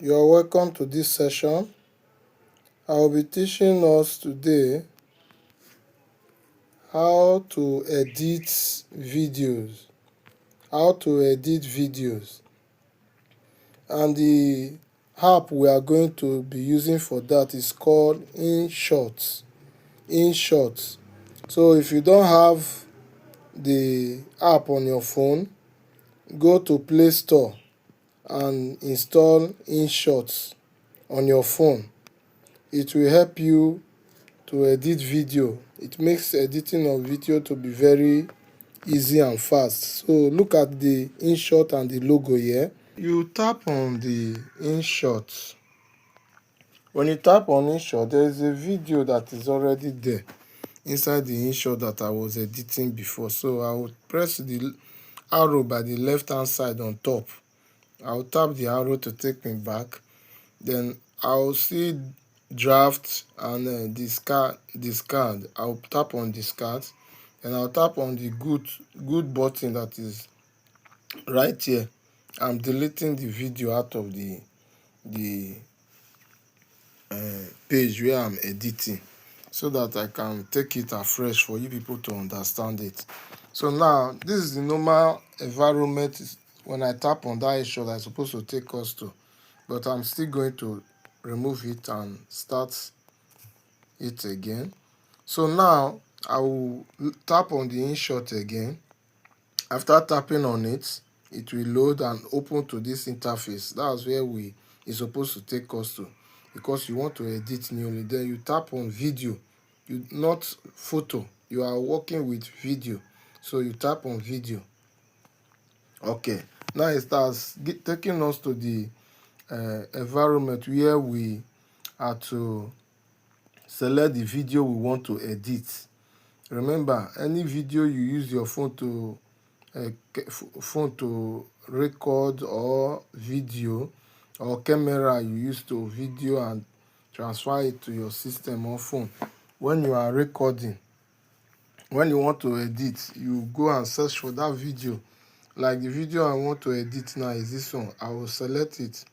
You're welcome to this session. I will be teaching us today how to edit videos. And the app we are going to be using for that is called InShot. So if you don't have the app on your phone, go to Play Store and install InShot on your phone. It will help you to edit video. It makes editing of video to be very easy and fast. So look at the InShot and the logo here. You tap on the InShot. When you tap on InShot, there is a video that is already there inside the InShot that I was editing before. So I will press the arrow by the left hand side on top. I will tap the arrow to take me back. Then I will see draft and discard. I'll tap on discard, and I'll tap on the good button that is right here. I'm deleting the video out of the page where I'm editing, so that I can take it afresh for you people to understand it. So now this is the normal environment. When I tap on that InShot, I'm supposed to take us to, but I'm still going to remove it and start it again. So now I will tap on the InShot again. After tapping on it, it will load and open to this interface. That's where it's supposed to take us to, because you want to edit newly. Then you tap on video, not photo. You are working with video, so you tap on video. Okay, now it starts taking us to the environment where we are to select the video we want to edit. Remember, any video you use your phone to record, or video or camera you use to video and transfer it to your system or phone. When you are recording, when you want to edit, you go and search for that video. Like the video I want to edit now is this one. I will select it.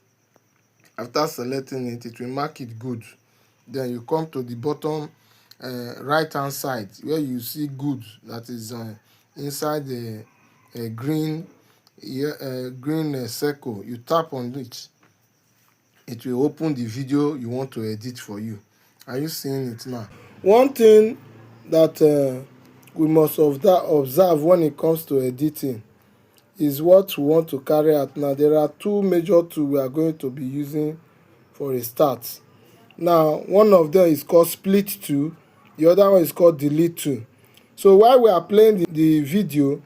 After selecting it, it will mark it good. Then you come to the bottom right hand side where you see good, that is inside the green circle. You tap on it. It will open the video you want to edit for you. Are you seeing it now? One thing that we must observe when it comes to editing is what we want to carry out. Now there are two major tools we are going to be using for a start. Now one of them is called split tool, the other one is called delete tool. So while we are playing the video,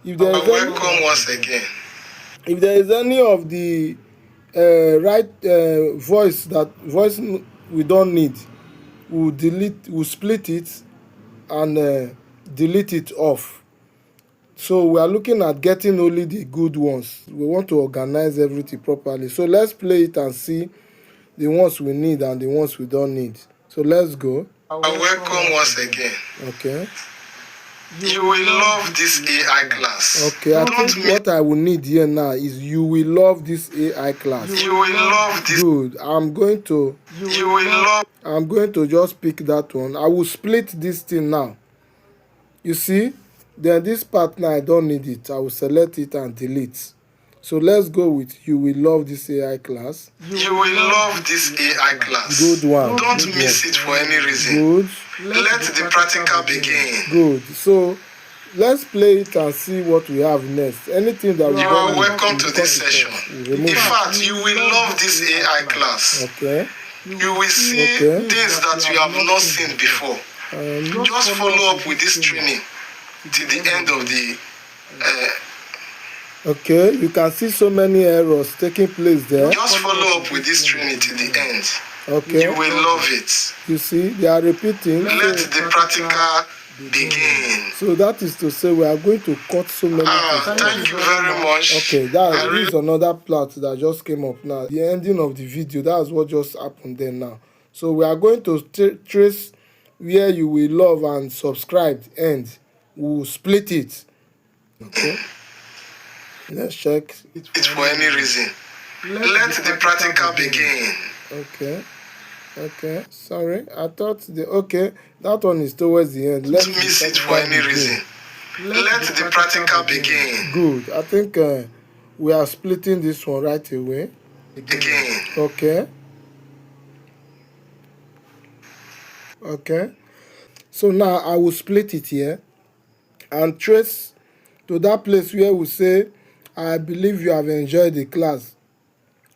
if there is welcome once again. If there is any of the voice we don't need, we'll split it and delete it off. So we are looking at getting only the good ones. We want to organize everything properly. So let's play it and see the ones we need and the ones we don't need. So let's go. Welcome once again. Okay. You will love this AI class. Okay, I think what I will need here now is you will love this AI class. You will love this. Good. I'm going to just pick that one. I will split this thing now. You see? Then this part now I don't need it. I will select it and delete. So let's go with you will love this AI class. You will love this AI class. Good one. Don't miss it for any reason. Good. Let the practical begin. Good. So let's play it and see what we have next. Anything that you are welcome to this session. In fact, you will love this AI class. Okay. You will see things that you have not seen before. Just follow up with this training till the end of the okay, you can see so many errors taking place there. Just follow up with this training till the end. Okay. You will love it. You see, they are repeating. Let the practical begin. So that is to say we are going to cut so many things. Thank you very much. Okay, that is another plot that just came up now. The ending of the video, that's what just happened there now. So we are going to trace where you will love and subscribe and we'll split it. Okay. Let's check it for any reason. Let the practical begin. Okay, sorry, I thought that one is towards the end. Don't miss it for any reason. Let the practical begin. Good. I think we are splitting this one right away. Again. Okay. So now I will split it here and trace to that place where we say, I believe you have enjoyed the class.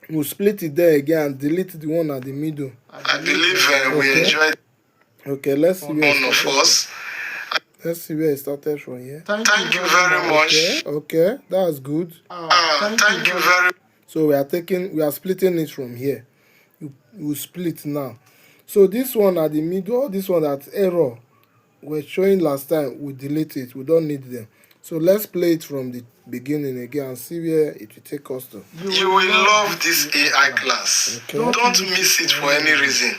We'll split it there again and delete the one at the middle. I believe we enjoyed. Okay, let's see where one of us. Let's see where it started from here. Thank you very much. Okay, that's good. Thank you very. So we are splitting it from here. We'll split now. So this one at the middle, this one that's error, we're showing last time, we delete it. We don't need them. So let's play it from the beginning again and see where it will take us to. You will love this AI class. Okay. Don't miss it for any reason.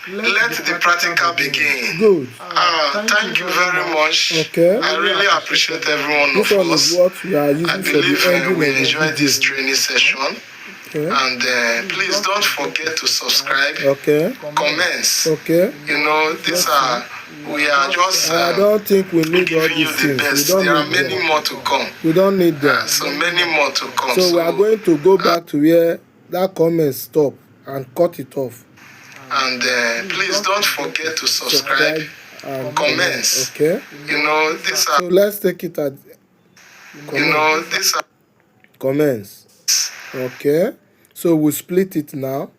Let the practical begin. Good. Thank you very much. Okay. I really appreciate everyone This of one us. is what we are using I for the believe ending we of the enjoyed video. this training session. Okay. And please don't forget to subscribe. Okay. Comments. Okay. You know, we are just. I don't think we need all giving you these the things. best. We don't There are need many them. more to come. We don't need them. So many more to come. So we are going to go back to where that comment stop and cut it off. And please don't forget to subscribe and comments. Okay. You know, these are. So let's take it at You know, these are. comments. Okay. So we split it now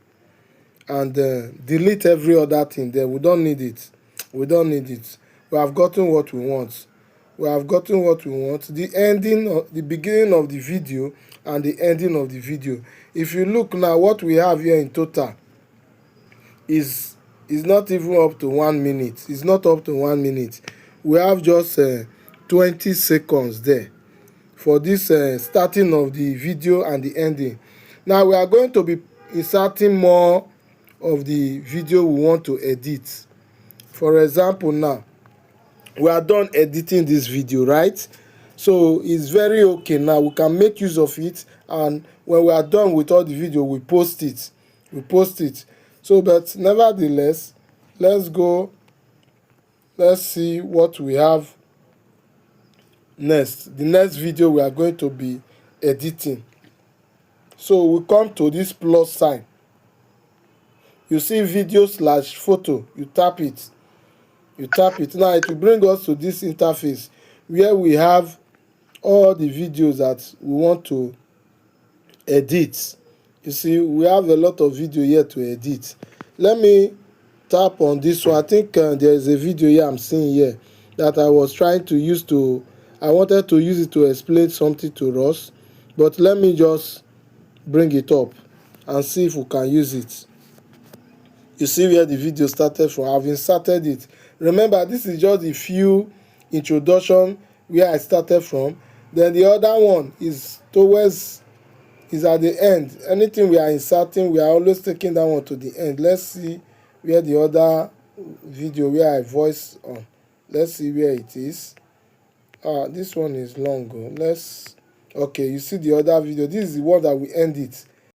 and delete every other thing there. We don't need it. We don't need it. We have gotten what we want. We have gotten what we want. The ending, the beginning of the video and the ending of the video. If you look now, what we have here in total is not even up to 1 minute. It's not up to 1 minute. We have just 20 seconds there for this starting of the video and the ending. Now we are going to be inserting more of the video we want to edit. For example, now we are done editing this video, right? So it's very okay now. We can make use of it, and when we are done with all the video, we post it. So but nevertheless, let's see what we have next. The next video we are going to be editing. So we come to this plus sign. You see video/photo. You tap it. Now it will bring us to this interface where we have all the videos that we want to edit. You see, we have a lot of video here to edit. Let me tap on this one. I think there is a video here I'm seeing here that I was trying to use I wanted to use it to explain something to us, but let me just bring it up and see if we can use it. You see where the video started from. I've inserted it. Remember, this is just a few introduction where I started from. Then the other one is at the end. Anything we are inserting, we are always taking that one to the end. Let's see where the other video where I voice on. Let's see where it is. This one is long. Okay, you see the other video. This is the one that we end it.